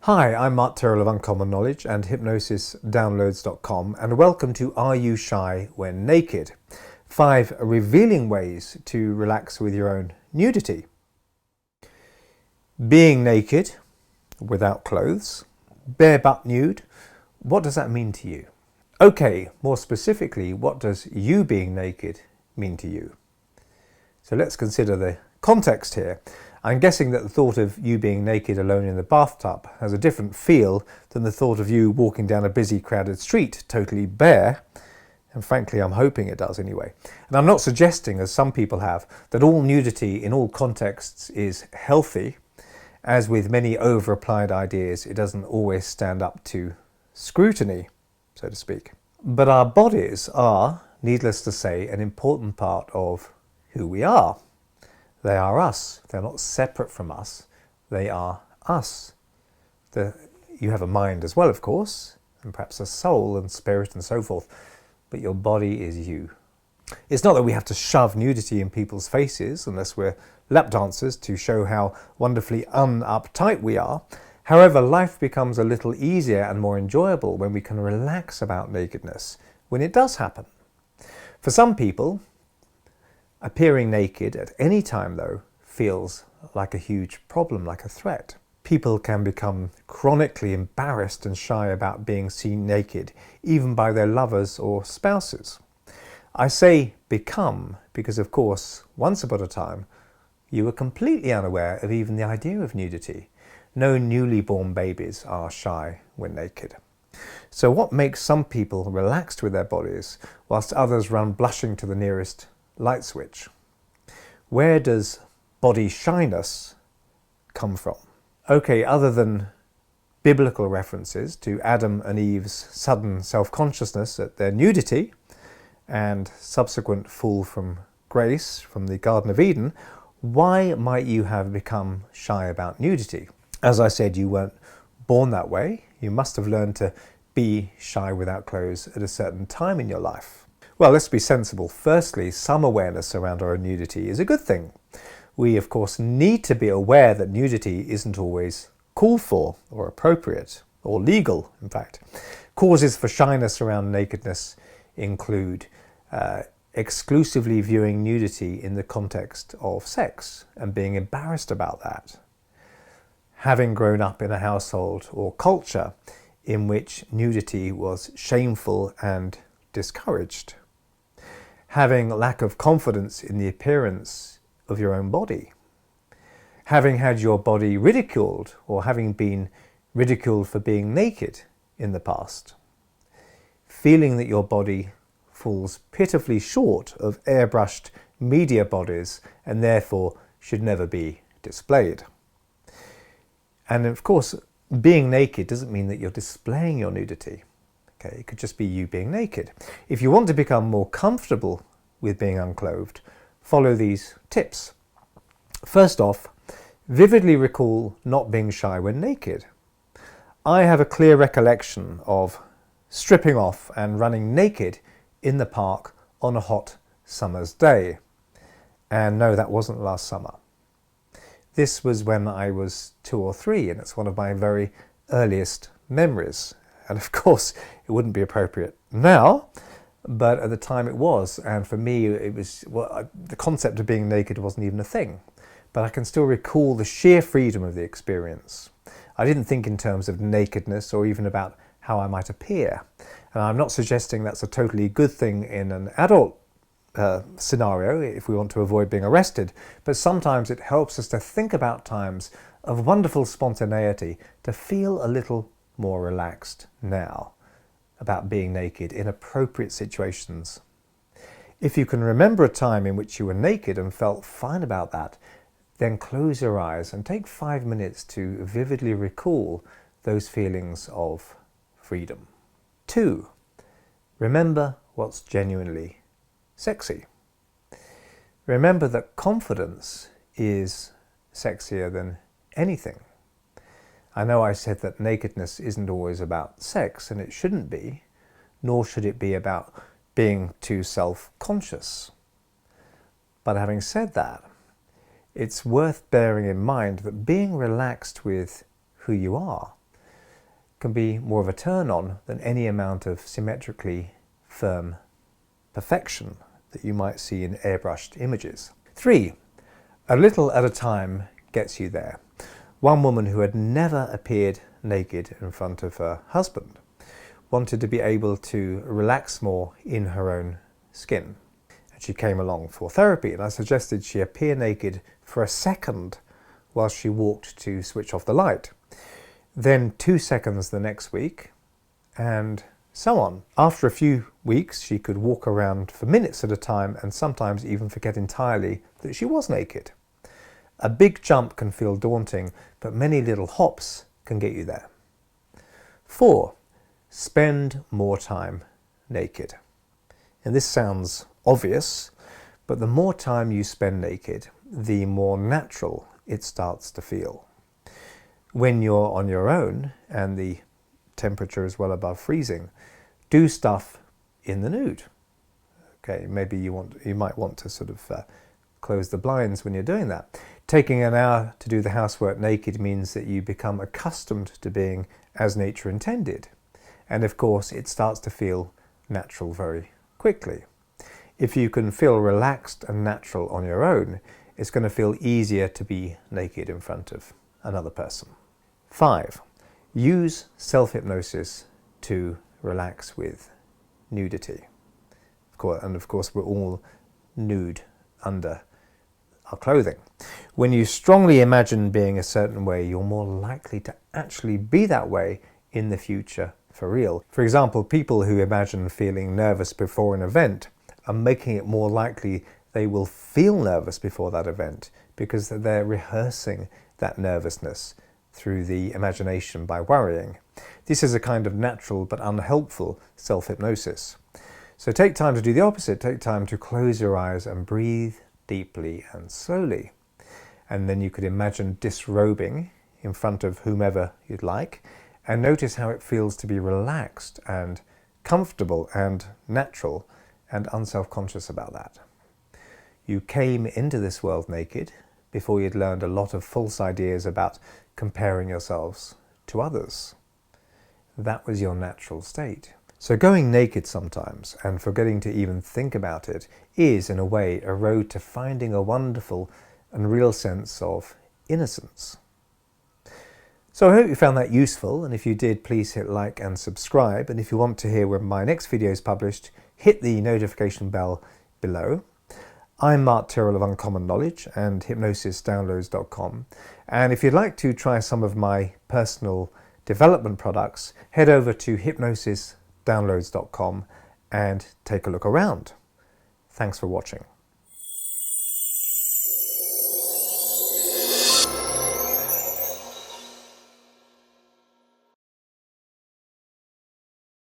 Hi, I'm Mark Tyrrell of Uncommon Knowledge and hypnosisdownloads.com, and welcome to Are You Shy When Naked? 5 revealing ways to relax with your own nudity. Being naked, without clothes, bare butt nude, what does that mean to you? Okay, more specifically, what does you being naked mean to you? So let's consider the context here. I'm guessing that the thought of you being naked alone in the bathtub has a different feel than the thought of you walking down a busy, crowded street, totally bare. And frankly, I'm hoping it does anyway. And I'm not suggesting, as some people have, that all nudity in all contexts is healthy. As with many over-applied ideas, it doesn't always stand up to scrutiny, so to speak. But our bodies are, needless to say, an important part of who we are. They are us. They're not separate from us. They are us. You have a mind as well, of course, and perhaps a soul and spirit and so forth, but your body is you. It's not that we have to shove nudity in people's faces unless we're lap dancers to show how wonderfully uptight we are. However, life becomes a little easier and more enjoyable when we can relax about nakedness, when it does happen. For some people, appearing naked at any time, though, feels like a huge problem, like a threat. People can become chronically embarrassed and shy about being seen naked, even by their lovers or spouses. I say become because, of course, once upon a time, you were completely unaware of even the idea of nudity. No newly born babies are shy when naked. So what makes some people relaxed with their bodies, whilst others run blushing to the nearest light switch? Where does body shyness come from? Okay, other than biblical references to Adam and Eve's sudden self-consciousness at their nudity and subsequent fall from grace from the Garden of Eden, why might you have become shy about nudity? As I said, you weren't born that way. You must have learned to be shy without clothes at a certain time in your life. Well, let's be sensible. Firstly, some awareness around our nudity is a good thing. We, of course, need to be aware that nudity isn't always called for or appropriate or legal, in fact. Causes for shyness around nakedness include exclusively viewing nudity in the context of sex and being embarrassed about that. Having grown up in a household or culture in which nudity was shameful and discouraged. Having lack of confidence in the appearance of your own body. Having had your body ridiculed or having been ridiculed for being naked in the past. Feeling that your body falls pitifully short of airbrushed media bodies and therefore should never be displayed. And of course, being naked doesn't mean that you're displaying your nudity. Okay, it could just be you being naked. If you want to become more comfortable with being unclothed, follow these tips. First off, vividly recall not being shy when naked. I have a clear recollection of stripping off and running naked in the park on a hot summer's day. And no, that wasn't last summer. This was when I was 2 or 3, and it's one of my very earliest memories. And of course, it wouldn't be appropriate now, but at the time it was. And for me, it was the concept of being naked wasn't even a thing. But I can still recall the sheer freedom of the experience. I didn't think in terms of nakedness or even about how I might appear. And I'm not suggesting that's a totally good thing in an adult scenario if we want to avoid being arrested, but sometimes it helps us to think about times of wonderful spontaneity, to feel a little more relaxed now about being naked in appropriate situations. If you can remember a time in which you were naked and felt fine about that, then close your eyes and take 5 minutes to vividly recall those feelings of freedom. 2, remember what's genuinely sexy. Remember that confidence is sexier than anything. I know I said that nakedness isn't always about sex, and it shouldn't be, nor should it be about being too self-conscious. But having said that, it's worth bearing in mind that being relaxed with who you are can be more of a turn on than any amount of symmetrically firm perfection that you might see in airbrushed images. 3. A little at a time gets you there. One woman who had never appeared naked in front of her husband wanted to be able to relax more in her own skin. And she came along for therapy, and I suggested she appear naked for a second while she walked to switch off the light. Then 2 seconds the next week, and so on. After a few weeks, she could walk around for minutes at a time and sometimes even forget entirely that she was naked. A big jump can feel daunting, but many little hops can get you there. 4. Spend more time naked. And this sounds obvious, but the more time you spend naked, the more natural it starts to feel. When you're on your own and the temperature is well above freezing, do stuff in the nude. Okay, maybe you might want to sort of close the blinds when you're doing that. Taking an hour to do the housework naked means that you become accustomed to being as nature intended. And of course, it starts to feel natural very quickly. If you can feel relaxed and natural on your own, it's going to feel easier to be naked in front of another person. 5. Use self-hypnosis to relax with nudity. Of course, we're all nude under our clothing. When you strongly imagine being a certain way, you're more likely to actually be that way in the future for real. For example, people who imagine feeling nervous before an event are making it more likely they will feel nervous before that event because they're rehearsing that nervousness through the imagination by worrying. This is a kind of natural but unhelpful self-hypnosis. So take time to do the opposite. Take time to close your eyes and breathe deeply and slowly. And then you could imagine disrobing in front of whomever you'd like, and notice how it feels to be relaxed and comfortable and natural and unself-conscious about that. You came into this world naked before you'd learned a lot of false ideas about comparing yourselves to others. That was your natural state. So going naked sometimes and forgetting to even think about it is, in a way, a road to finding a wonderful and real sense of innocence. So I hope you found that useful, and if you did, please hit like and subscribe. And if you want to hear when my next video is published, hit the notification bell below. I'm Mark Tyrrell of Uncommon Knowledge and hypnosisdownloads.com. And if you'd like to try some of my personal development products, head over to hypnosisdownloads.com and take a look around. Thanks for watching.